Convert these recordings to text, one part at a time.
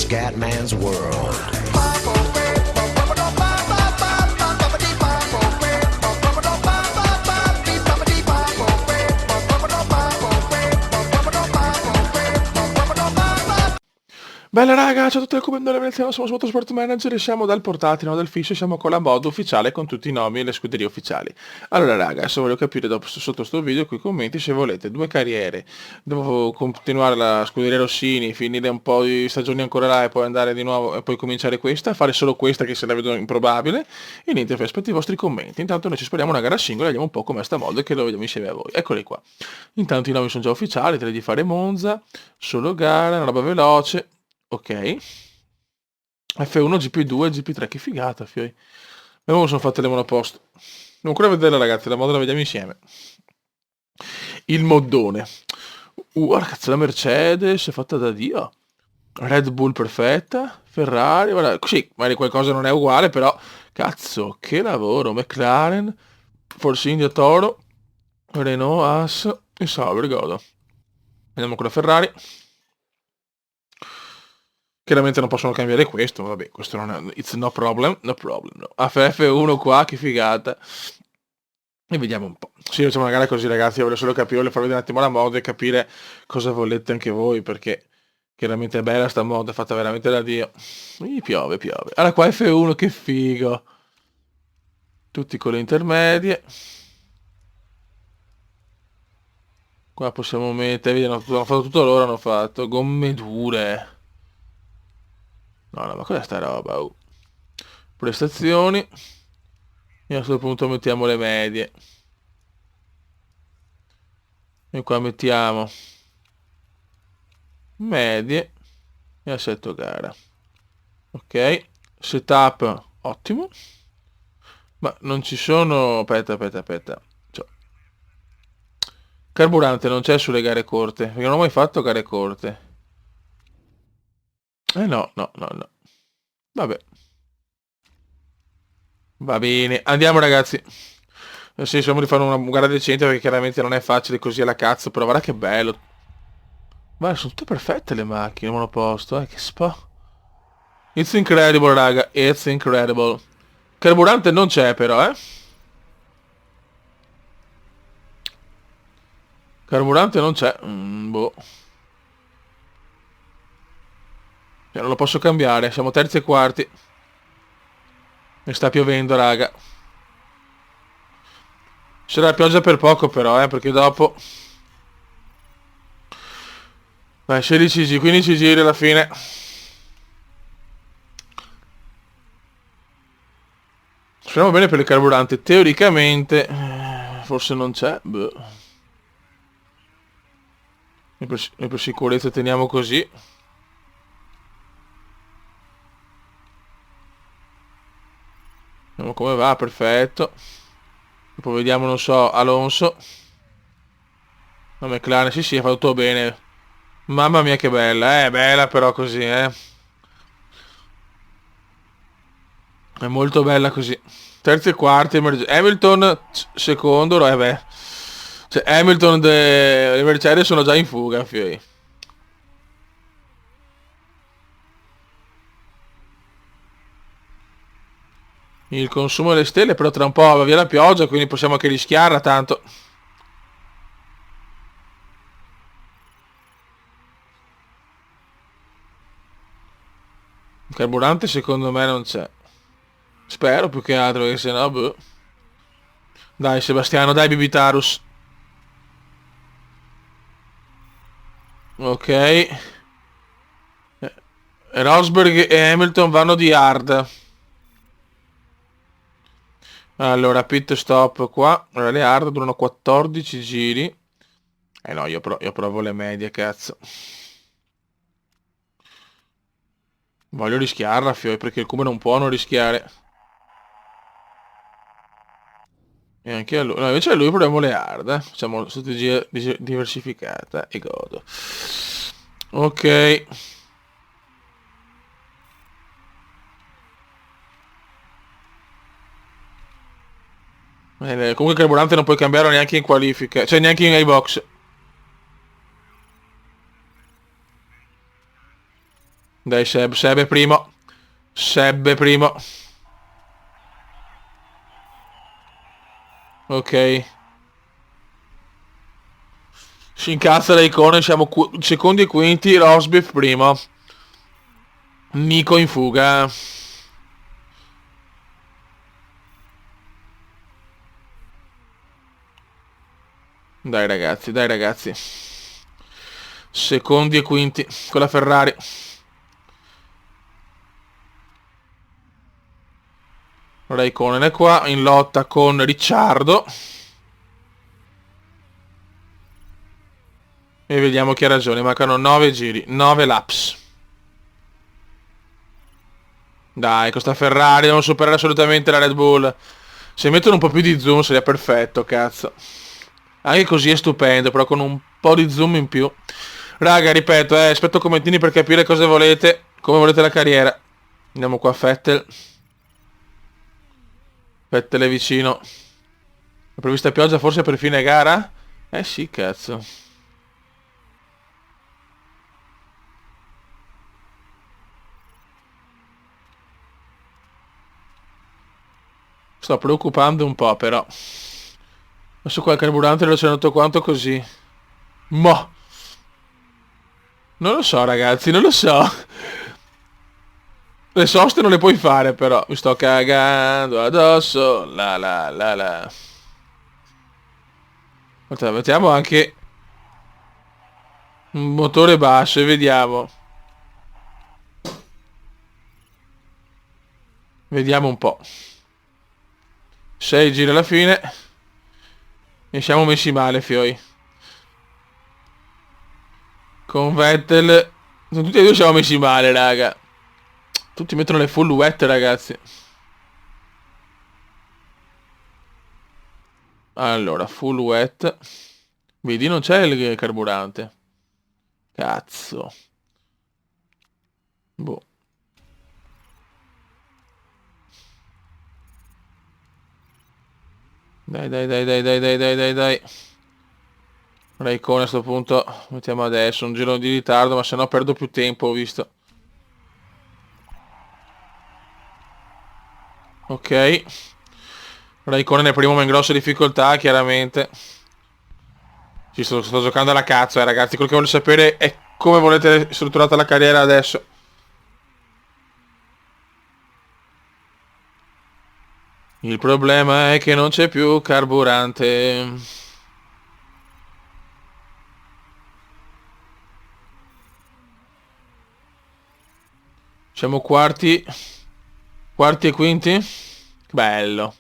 Scatman's World. Bella raga, ciao a tutti, come noi Veneziano, sono Motorsport Manager e siamo dal portatile, no, del fish, siamo con la mod ufficiale con tutti i nomi e le scuderie ufficiali. Allora raga, adesso voglio capire dopo, sotto sto video, qui commenti, se volete due carriere, devo continuare la scuderia Rossini, finire un po' di stagioni ancora là e poi andare di nuovo e poi cominciare questa, fare solo questa che se la vedo improbabile, e niente, aspetto i vostri commenti. Intanto noi ci speriamo una gara singola e vediamo un po' com'è sta mod e che lo vediamo insieme a voi. Eccoli qua. Intanto i nomi sono già ufficiali, 3 di fare Monza, solo gara, una roba veloce. Ok, F1, GP2, GP3, che figata, fioi. Vediamo come sono fatte le monoposto. Devo ancora vedere ragazzi, la moda la vediamo insieme. Il moddone. Ragazzi, la Mercedes è fatta da Dio. Red Bull perfetta. Ferrari, guarda, sì, magari qualcosa non è uguale, però cazzo, che lavoro. McLaren, Force India Toro, Renault, Haas e Sauber, godo. Andiamo con la Ferrari. Chiaramente non possono cambiare questo, vabbè, questo non è... It's no problem, no problem, no. AFF1 qua, che figata. E vediamo un po'. Sì, facciamo una gara così ragazzi, voglio solo capire, voglio farvi un attimo la mod e capire cosa volete anche voi, perché chiaramente è bella sta mod, è fatta veramente da Dio. Piove, piove. Allora qua F1, che figo. Tutti con le intermedie. Qua possiamo mettere, hanno fatto tutto loro, hanno fatto gomme dure. No, ma cos'è sta roba? Prestazioni. E a questo punto mettiamo le medie. E qua mettiamo medie e assetto gara. Ok. Setup ottimo. Ma non ci sono... Aspetta. Cioè, carburante non c'è sulle gare corte. Perché non ho mai fatto gare corte. No. Vabbè. Va bene, andiamo ragazzi. Nel senso, di fare una gara decente perché chiaramente non è facile così alla cazzo, però guarda che bello. Guarda, sono tutte perfette le macchine, monoposto, che spa. It's incredible, raga, it's incredible. Carburante non c'è però, eh. Carburante non c'è, boh. Non lo posso cambiare, siamo terzi e quarti. Mi sta piovendo, raga. C'era la pioggia per poco però, perché dopo... Dai, 16 15 giri alla fine. Speriamo bene per il carburante. Teoricamente... forse non c'è. Boh. Noi per sicurezza teniamo così. Vediamo come va, perfetto. Dopo vediamo, non so, Alonso. La McLaren, sì, ha fatto tutto bene. Mamma mia che bella, bella però così, È molto bella così. Terzi e quarti, Hamilton secondo, beh. Cioè Hamilton e Mercedes sono già in fuga, fioi. Il consumo delle stelle, però tra un po' va via la pioggia, quindi possiamo anche rischiarla tanto. Il carburante secondo me non c'è. Spero più che altro, perché sennò boh. Dai Sebastiano, dai Bibitarus. Ok. Rosberg e Hamilton vanno di hard. Allora, pit stop qua. Allora, le hard durano 14 giri. No, io provo le medie, cazzo. Voglio rischiarla, fioi, perché il Cubo non può non rischiare. E anche a lui. No, invece a lui proviamo le hard, Facciamo strategia diversificata e godo. Ok. Comunque il carburante non puoi cambiarlo neanche in qualifica. Cioè neanche in iBox. Dai Seb, Seb è primo. Seb è primo. Ok. Si incazza l'icona, siamo secondi e quinti, Rosbif primo. Nico in fuga. Dai ragazzi, dai ragazzi. Secondi e quinti con la Ferrari. Raikkonen è qua in lotta con Ricciardo. E vediamo chi ha ragione. Mancano 9 giri, 9 laps. Dai, questa Ferrari devono superare assolutamente la Red Bull. Se mettono un po' più di zoom sarebbe perfetto, cazzo. Anche così è stupendo, però con un po' di zoom in più. Raga, ripeto, aspetto commentini per capire cosa volete, come volete la carriera. Andiamo qua a Vettel. Vettel è vicino. È prevista pioggia forse per fine gara? Eh sì, cazzo. Sto preoccupando un po' però. Adesso qua il carburante l'ho accennato quanto così. Mo. Non lo so ragazzi, non lo so. Le soste non le puoi fare però. Mi sto cagando addosso. La la la la. Guarda, mettiamo anche un motore basso e vediamo. Vediamo un po'. 6 giri alla fine. E siamo messi male, fioi. Con Vettel. Tutti e due siamo messi male, raga. Tutti mettono le full wet, ragazzi. Allora, full wet. Vedi, non c'è il carburante. Cazzo. Boh. Dai, dai, dai, dai, dai, dai, dai, dai, dai. Raikkonen a sto punto. Mettiamo adesso un giro di ritardo, ma se no perdo più tempo, ho visto. Ok. Raikkonen è primo ma in grossa difficoltà, chiaramente. Ci sto giocando alla cazzo, ragazzi. Quello che voglio sapere è come volete strutturata la carriera adesso. Il problema è che non c'è più carburante. Siamo quarti. Quarti e quinti? Bello.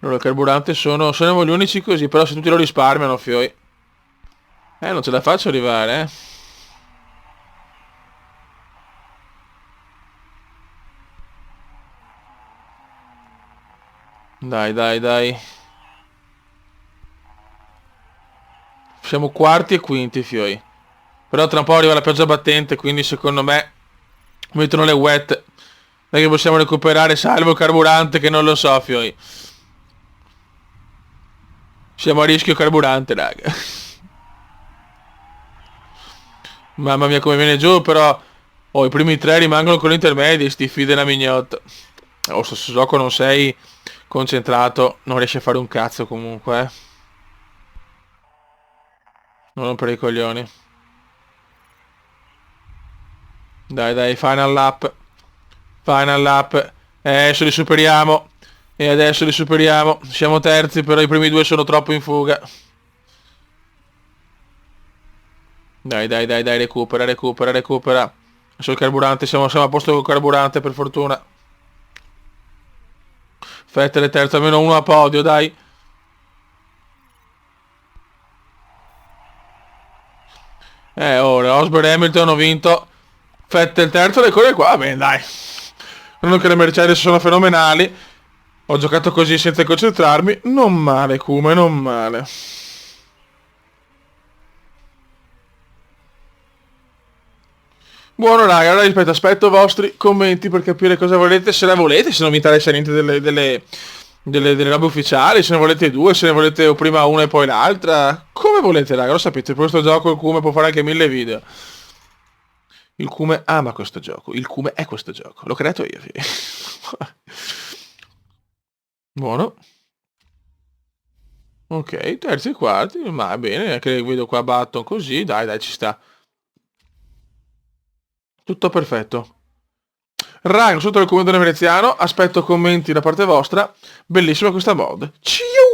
Allora il carburante sono gli unici così, però se tutti lo risparmiano, fioi. Non ce la faccio arrivare, eh. Dai, dai, dai. Siamo quarti e quinti, fioi. Però tra un po' arriva la pioggia battente, quindi secondo me mettono le wet. Non è che possiamo recuperare, salvo il carburante che non lo so, fioi. Siamo a rischio carburante, raga. Mamma mia come viene giù, però... Oh, i primi tre rimangono con gli intermedi, sti figli della mignotta. Oh, sto gioco non sei concentrato, non riesci a fare un cazzo comunque, eh. Non rompere i coglioni. Dai, dai, final lap. Final lap. E adesso li superiamo. E adesso li superiamo. Siamo terzi, però i primi due sono troppo in fuga. Dai, dai, dai, dai, recupera, recupera, recupera. Adesso il carburante, siamo a posto col carburante, per fortuna. Vettel è terzo, almeno uno a podio, dai. Ora, Rosberg e Hamilton hanno vinto. Vettel terzo, le cose qua, bene, dai. Non che le Mercedes sono fenomenali. Ho giocato così senza concentrarmi. Non male, Kuma, non male. Buono raga, allora ripeto, aspetto i vostri commenti per capire cosa volete, se la volete, se non mi interessa niente delle robe ufficiali, se ne volete due, se ne volete prima una e poi l'altra, come volete raga, lo sapete, per questo gioco il Cume può fare anche 1000 video. Il Cume ama questo gioco, il Cume è questo gioco, l'ho creato io. Buono. Ok, terzi e quarti, ma bene, anche vedo qua Button così, dai dai ci sta. Tutto perfetto. Raga, sotto il commento veneziano, aspetto commenti da parte vostra, bellissima questa mod. Ciao!